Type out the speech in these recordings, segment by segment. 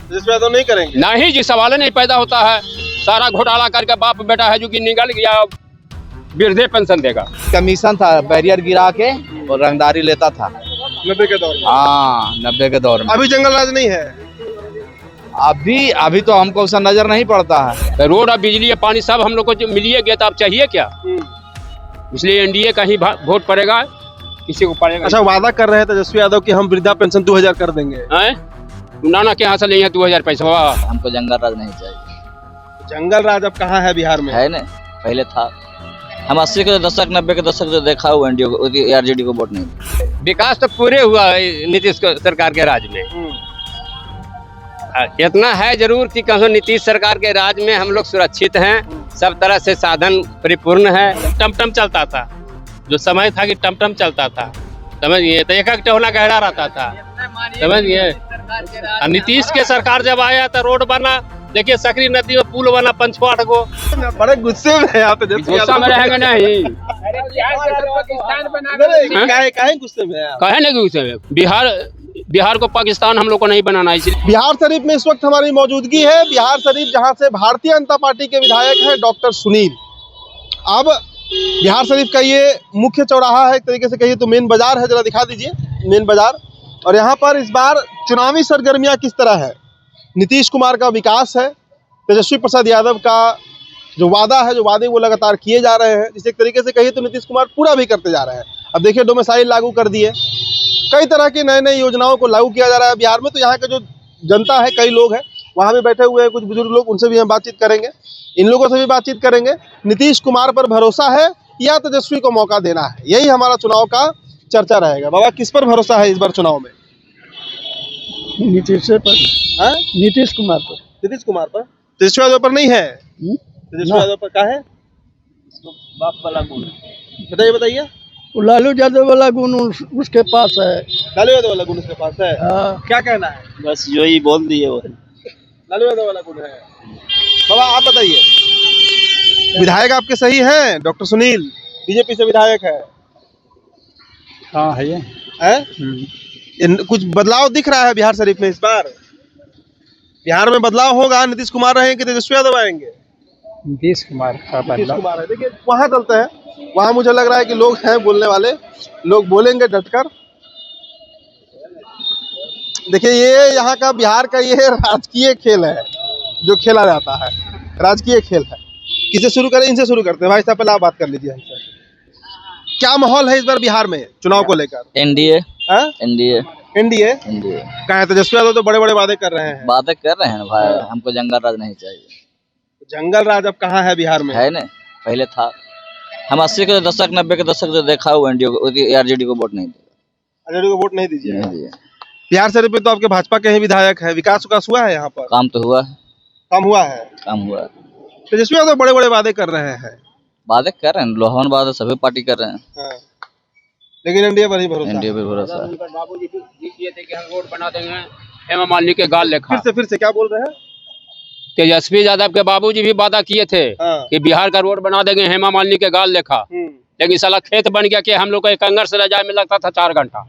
तेजस्वी यादव नहीं करेंगे? नहीं जी, सवाल ही नहीं पैदा होता है। सारा घोटाला करके बाप बेटा है जो कि निकल गया, वृद्धे पेंशन देगा। कमीशन था, बैरियर गिरा के और रंगदारी लेता था 90 के दौर में। हाँ 90 के दौर में। अभी जंगल राज नहीं है। अभी तो हमको उसका नजर नहीं पड़ता है। रोड और बिजली और पानी सब हम लोग को जो मिलिए गया, तो अब चाहिए क्या? इसलिए एनडीए का ही वोट पड़ेगा, किसी को पड़ेगा। अच्छा, वादा कर रहे हैं तेजस्वी यादव कि हम वृद्धा पेंशन 2000 कर देंगे। नाना के यहाँ से लेंगे 2000 पैसा। हमको जंगल राज नहीं चाहिए। जंगल राज अब कहाँ है बिहार में? है ना, पहले था। हम 80 के दशक 90 के दशक जो देखा हुआ एनडीए को, आरजेडी को वोट नहीं। विकास तो पूरे हुआ है नीतीश सरकार के राज में। इतना है जरूर कि कहीं नीतीश सरकार के राज में हम लोग सुरक्षित हैं, सब तरह से साधन परिपूर्ण है। टमटम चलता था, जो समय था कि टमटम चलता था, समझिए, तो एक टोला गहरा रहता था, समझिए। नीतीश के सरकार जब आया तो रोड बना, देखिए सकरी नदी में पुल बना 5-8 गो। बड़े गुस्से में आप गुस्सा में रहेंगे नहीं। काहे गुस्से में है? कहे नहीं गुस्से में? बिहार को पाकिस्तान हम लोग को नहीं बनाना है, इसलिए। बिहार शरीफ में इस वक्त हमारी मौजूदगी है। बिहार शरीफ जहां से भारतीय जनता पार्टी के विधायक हैं डॉक्टर सुनील। अब बिहार शरीफ का ये मुख्य चौराहा है, एक तरीके से कहिए तो मेन बाजार है। जरा दिखा दीजिए मेन बाजार। और यहाँ पर इस बार चुनावी सरगर्मियाँ किस तरह है? नीतीश कुमार का विकास है, तेजस्वी प्रसाद यादव का जो वादा है, जो वादे वो लगातार किए जा रहे हैं, जिसे एक तरीके से कहिए तो नीतीश कुमार पूरा भी करते जा रहे हैं। अब देखिए, डोमिसाइल लागू कर दिए, कई तरह की नई नई योजनाओं को लागू किया जा रहा है बिहार में। तो यहाँ का जो जनता है, कई लोग हैं वहाँ भी बैठे हुए हैं, कुछ बुजुर्ग लोग, उनसे भी हम बातचीत करेंगे, इन लोगों से भी बातचीत करेंगे। नीतीश कुमार पर भरोसा है या तेजस्वी को मौका देना है, यही हमारा चुनाव का चर्चा रहेगा। बाबा, किस पर भरोसा है इस बार चुनाव में? नीतीश पर। नीतीश कुमार पर। नीतीश कुमार पर? तेजस्वी यादव पर नहीं है? तेजस्वी यादव पर क्या है? बाप वाला गुण। बताइए। लालू यादव वाला गुण उसके पास है। लालू यादव वाला गुण उसके पास है? क्या कहना है? बस जो ही बोल दिए वो लालू यादव वाला गुण है। बाबा, आप बताइए, विधायक आपके सही हैं? डॉक्टर सुनील बीजेपी से विधायक है। हाँ है ये। कुछ बदलाव दिख रहा है बिहार शरीफ में इस बार? बिहार में बदलाव होगा, नीतीश कुमार रहेंगे कि तेजस्वी यादव आएंगे? नीतीश कुमार का बदलाव। कुमार है। देखिए, वहाँ चलते हैं, वहाँ मुझे लग रहा है कि लोग हैं बोलने वाले, लोग बोलेंगे डटकर। देखिए, ये यहाँ का बिहार का ये राजकीय खेल है जो खेला जाता है, राजकीय खेल है। किसे शुरू करें? इनसे शुरू करते हैं। भाई साहब, पहले आप बात कर लीजिए हमसे। क्या माहौल है इस बार बिहार में चुनाव को लेकर? एनडीए। एनडीए कहा है? तेजस्वी यादव तो बड़े बड़े वादे कर रहे हैं। बातें कर रहे हैं भाई, हमको जंगल राज नहीं चाहिए। जंगल राज अब कहाँ है बिहार में? है ना, पहले था। हम 80 के दशक 90 के दशक जो देखा हुआ एनडीए को, आरजेडी को वोट नहीं दिया। आरजेडी को वोट नहीं दीजिए। बिहार शरीफ में तो आपके भाजपा के ही विधायक है, विकास हुआ है यहाँ पर? काम तो हुआ है। काम हुआ है। तेजस्वी यादव बड़े बड़े वादे कर रहे हैं। वादे कर रहे हैं, लोहान वादे सभी पार्टी कर रहे हैं। लेकिन एनडीए पर ही भरोसा। एनडीए पर भरोसा है। बाबूजी भी किए थे कि हम रोड बना देंगे, हेमा मालिनी के गाल लेखा। फिर से क्या बोल रहे हैं? तेजस्वी यादव के बाबूजी भी वादा किए थे कि बिहार का रोड बना देंगे हेमा मालिनी के गाल लेखा। लेकिन साला खेत बन गया कि हम लोग को कंगर सराय जाने में लगता था 4 घंटा।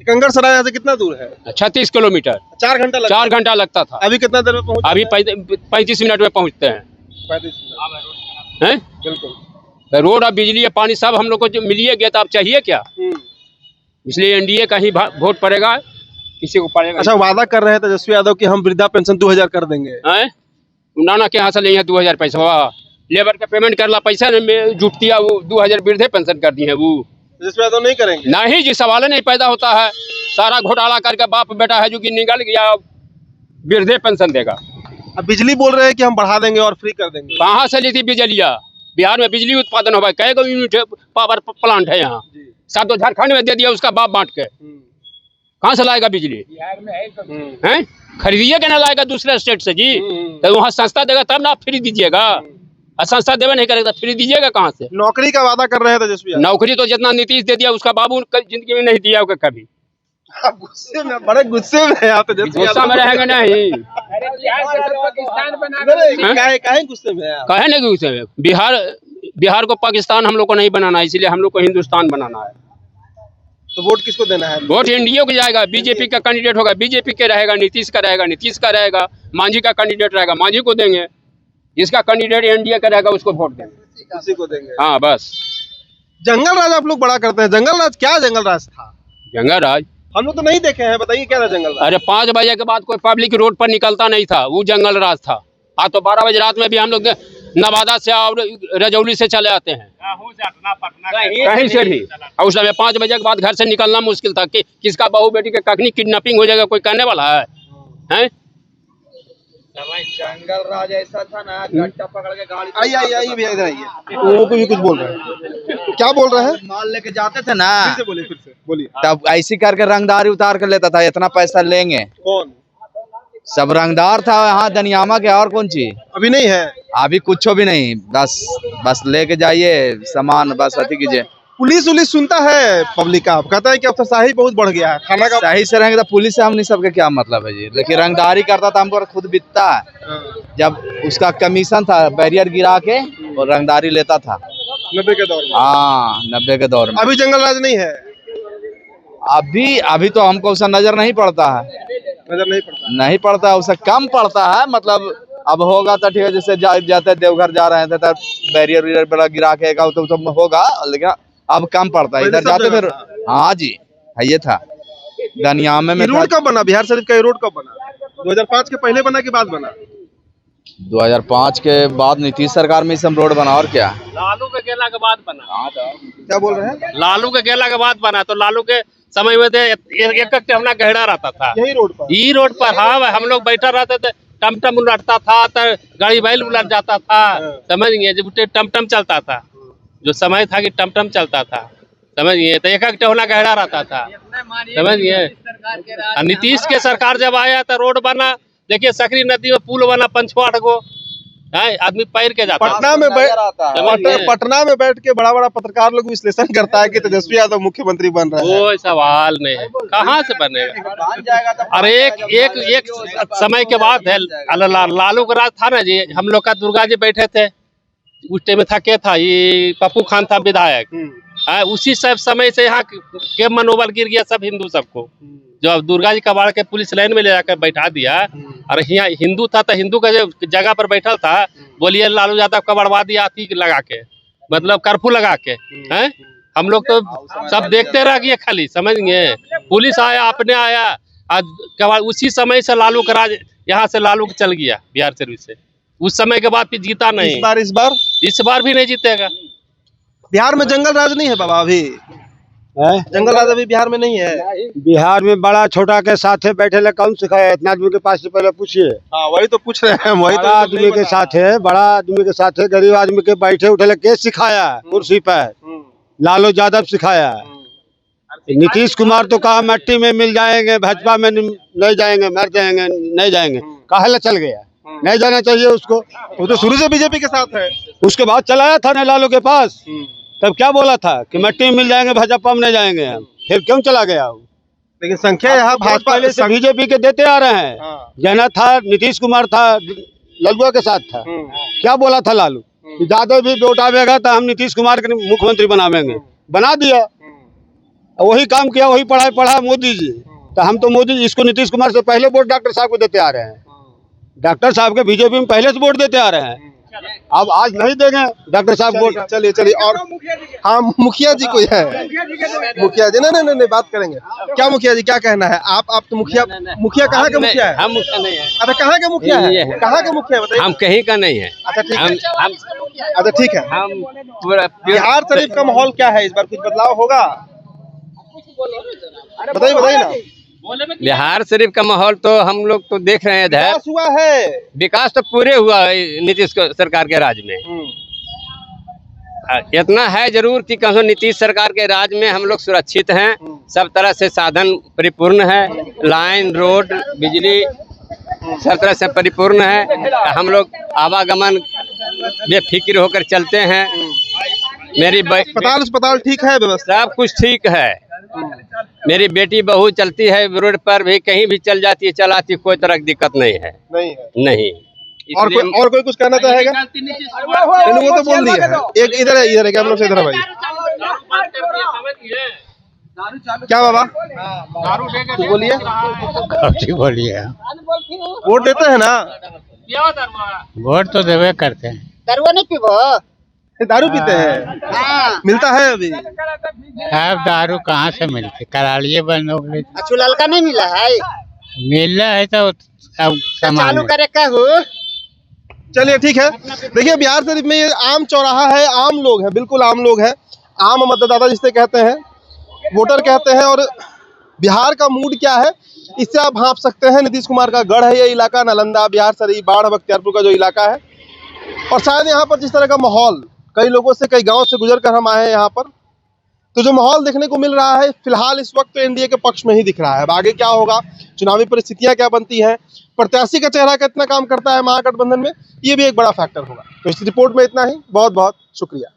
कंगर सराय यहाँ से कितना दूर है? 36 किलोमीटर। 4 घंटा लगता? 4 घंटा लगता था। अभी कितना देर में पहुँच? अभी 35 मिनट में पहुँचते हैं। 35 मिनट। बिल्कुल। रोड और बिजली और पानी सब हम लोग को जो मिलिए गया, तो अब चाहिए क्या? इसलिए एनडीए का ही वोट पड़ेगा, किसी को पड़ेगा। अच्छा, वादा कर रहे हैं तेजस्वी यादव कि हम वृद्धा पेंशन 2000 कर देंगे। नाना के यहाँ से लेंगे 2000 पैसा। लेबर का पेमेंट करला पैसा में जुट दिया, वो 2000 वृद्धे पेंशन कर दी है। वो तेजस्वी यादव नहीं करेंगे? नहीं जी, सवाल ही नहीं पैदा होता है। सारा घोटाला करके बाप बेटा है जो कि निकल गया, वृद्धे पेंशन देगा। अब बिजली बोल रहे हैं कि हम बढ़ा देंगे और फ्री कर देंगे। कहाँ से ली थी बिजलिया? बिहार में बिजली उत्पादन होगा, कई गो यूनिट पावर प्लांट है यहाँ। सब तो झारखंड में दे दिया, उसका बाप बांट के। कहाँ से लाएगा बिजली? बिहार में है, खरीदिए के ना लाएगा दूसरे स्टेट से जी। तो वहाँ संस्था देगा तब ना आप फ्री दीजिएगा, और संस्था देवे नहीं करेगा फ्री दीजिएगा कहाँ से? नौकरी का वादा कर रहे हैं तेजस्वी। नौकरी तो जितना नीतीश दे दिया, उसका बाबू जिंदगी में नहीं दिया होगा कभी। गुस्से में, बड़े गुस्से में आप गुस्सा में रहेंगे नहीं। काहे गुस्से में? कहे नहीं गुस्से में? बिहार को पाकिस्तान हम लोग को नहीं बनाना है, इसलिए हम लोग को हिंदुस्तान बनाना है। तो वोट किसको देना है? वोट एनडीए को जाएगा, बीजेपी का कैंडिडेट होगा बीजेपी के रहेगा, नीतीश का रहेगा नीतीश का रहेगा, मांझी का कैंडिडेट रहेगा मांझी को देंगे, जिसका कैंडिडेट एनडीए का रहेगा उसको वोट देंगे, उसी को देंगे। हाँ बस। जंगल राज आप लोग बड़ा करते हैं, जंगल राज क्या जंगल राज था? जंगल राज हम लोग तो नहीं देखे हैं, बताइए क्या था जंगल राज? अरे 5 बजे के बाद कोई पब्लिक रोड पर निकलता नहीं था, वो जंगल राज था। आज तो 12 बजे रात में भी हम लोग नवादा से और रजौली से चले आते हैं, कहीं से भी। और उस समय 5 बजे के बाद घर से निकलना मुश्किल था कि किसका बहू बेटी के कखनी किडनैपिंग हो जाएगा, कोई कहने वाला है? हैं? जंगल राज ऐसा था ना, गट्टा पकड़ के गाड़ी आइए भैया इधर आइए, वो भी कुछ बोल रहे हैं। क्या बोल रहे हैं? माल लेके जाते थे ना, फिर से बोलिए। तब ऐसी करके रंगदारी उतार कर लेता था, इतना पैसा लेंगे। कौन? सब रंगदार था यहाँ दनियामा के, और कौन चीज अभी नहीं है, अभी कुछ भी नहीं, बस लेके जाइए सामान, बस अति कीजिए। पुलिस उलिस सुनता है पब्लिक का, कहता है कि अफसरशाही बहुत बढ़ गया है, खाना का सही से रहेंगे तो पुलिस से हम नहीं, सबके क्या मतलब है जी। लेकिन रंगदारी करता था, हमको खुद बिकता है, जब उसका कमीशन था बैरियर गिरा के और रंगदारी लेता था 90 के दौर में। हाँ 90 के दौर में। अभी जंगल राज नहीं है, अभी तो हमको उसका नजर नहीं पड़ता है, नजर नहीं पड़ता। नहीं पड़ता है, उससे कम पड़ता है। मतलब अब होगा तो ठीक है, जैसे जाते देवघर जा रहे थे तब बैरियर वैरियर बड़ा गिरा के तो होगा, लेकिन अब कम पड़ता है। इधर जाते थे, हाँ जी है, ये था दनियामे में। रोड कब बना बिहार शरीफ का? ये रोड कब बना? 2005 के पहले बना कि बाद बना? 2005 के बाद नीतीश सरकार में सब रोड बना, और क्या। लालू के गेला के बाद बना। क्या बोल रहे हैं? लालू के गेला के बाद बना, तो लालू के समय में एक टहना गहरा रहता था यही रोड पर। ई रोड पर। हाँ हम लोग बैठा रहते थे, टमटम उलटता था तो गाड़ी बैल उलट जाता था, समझ गए? जब टमटम चलता था, जो समय था कि टमटम चलता था, समझ गए? तो एक टहना गहरा रहता था, समझ गए? नीतीश के सरकार जब आया तो रोड बना, देखिए सकरी नदी में पुल बना 5-8 गो, आदमी पैर के जाता। पटना में बैठ के बड़ा बड़ा पत्रकार लोग विश्लेषण करता है कि तेजस्वी यादव मुख्यमंत्री बन रहा है। कोई सवाल नहीं है, कहाँ से बनेगा? और एक समय के बाद है, लालू का राज था ना जी, हम लोग का दुर्गा जी बैठे थे, उस टाइम में था क्या था, ये पप्पू खान था विधायक। उसी सब समय से यहाँ के मनोबल गिर गया सब हिंदू सबको, जो अब दुर्गा जी कबाड़ के पुलिस लाइन में ले जाकर बैठा दिया। और यहाँ हिंदू था तो हिंदू का जो जगह पर बैठा था, बोलिए लालू यादव कबाड़वा दिया अथी लगा के, मतलब कर्फ्यू लगा के। हैं हम लोग तो सब देखते रह गए खाली, समझ गए? पुलिस आया, अपने आया, आज कबाड़ उसी समय से लालू का राज यहाँ से लालू चल गया बिहार सर्विस से। उस समय के बाद फिर जीता नहीं। इस बार भी नहीं जीतेगा। बिहार में जंगल राज नहीं है बाबा, अभी जंगल राज अभी बिहार में नहीं है। बिहार में बड़ा छोटा के साथ है, बैठे ले कौन सिखाया? इतना आदमी के पास से पहले पूछिए। हाँ वही तो पूछ रहे हैं, वही बड़ा आदमी के साथ है, बड़ा आदमी के साथ है, गरीब आदमी के बैठे उठे ले के सिखाया कुर्सी पर? लालू यादव सिखाया। नीतीश कुमार तो कहा मट्टी में मिल जाएंगे, भाजपा में नहीं जाएंगे, मर जाएंगे, नहीं जाएंगे, काहे चल गया? नहीं जाना चाहिए उसको, वो तो शुरू से बीजेपी के साथ है। उसके बाद चलाया था ना लालू के पास, तब क्या बोला था कि मट्टी में मिल जाएंगे, भाजपा में नहीं जाएंगे हम, फिर क्यों चला गया? लेकिन संख्या यहाँ भाजपा पहले से बीजेपी के देते आ रहे हैं। जना था, नीतीश कुमार था, लल्लुआ के साथ था। क्या बोला था लालू? यादव भी वोट आवेगा तो हम नीतीश कुमार के मुख्यमंत्री बनावेंगे, बना दिया। वही काम किया, वही पढ़ाई पढ़ा मोदी जी। तो हम तो मोदी इसको नीतीश कुमार से पहले वोट डॉक्टर साहब को देते आ रहे हैं। डॉक्टर साहब के बीजेपी में पहले से वोट देते आ रहे हैं, अब आज नहीं देंगे डॉक्टर साहब वोट। चलिए और हाँ मुखिया जी कोई है? मुखिया जी नहीं बात करेंगे। क्या मुखिया जी क्या कहना है? आप तो मुखिया कहाँ के मुखिया है? हम मुखिया नहीं है। अच्छा कहाँ के मुखिया है? कहाँ के मुखिया बताइए? हम कहीं का नहीं है। अच्छा ठीक है, अच्छा ठीक है। हम बिहार शरीफ का माहौल क्या है? इस बार कुछ बदलाव होगा? बताइए ना। बिहार शरीफ का माहौल तो हम लोग तो देख रहे हैं इधर। विकास हुआ है, विकास तो पूरे हुआ है नीतीश सरकार के राज में। इतना है जरूर कि कहो नीतीश सरकार के राज में हम लोग सुरक्षित हैं, सब तरह से साधन परिपूर्ण है, लाइन रोड बिजली सब तरह से परिपूर्ण है। हम लोग आवागमन बेफिक्र होकर चलते हैं। मेरी अस्पताल ठीक है, व्यवस्था सब कुछ ठीक है। मेरी बेटी बहू चलती है रोड पर भी, कहीं भी चल जाती है, चलाती, कोई तरह की दिक्कत नहीं है। नहीं। और कोई कुछ कहना चाहेगा? वो तो बोल दिया है। एक इधर है क्या हम लोग से? इधर है भाई। क्या बाबा तो बोलिए बोलिए वोट देते हैं ना? वोट तो देवे करते हैं। दरुआ नहीं पीबो? दारू पीते हैं? हाँ। मिलता है अभी? अब दारू कहाँ से मिलती, करालिए बंद हो गई। अच्छा ललका नहीं मिला है? मिल रहा है तो अब सामान चालू है। करे का हो? चलिए ठीक है। देखिए बिहार शरीफ में ये आम चौराहा है, आम लोग हैं, बिल्कुल आम लोग हैं, आम मतदाता जिसे कहते हैं, वोटर कहते हैं। और बिहार का मूड क्या है इससे आप भांप सकते हैं। नीतीश कुमार का गढ़ है ये इलाका, नालंदा, बिहार शरीफ, बाढ़, बख्तियारपुर का जो इलाका है। और शायद यहाँ पर जिस तरह का माहौल, कई लोगों से, कई गाँव से गुजर कर हम आए हैं यहाँ पर, तो जो माहौल देखने को मिल रहा है फिलहाल इस वक्त तो एनडीए के पक्ष में ही दिख रहा है। अब आगे क्या होगा, चुनावी परिस्थितियां क्या बनती हैं, प्रत्याशी का चेहरा कितना काम करता है महागठबंधन में, ये भी एक बड़ा फैक्टर होगा। तो इस रिपोर्ट में इतना ही। बहुत बहुत शुक्रिया।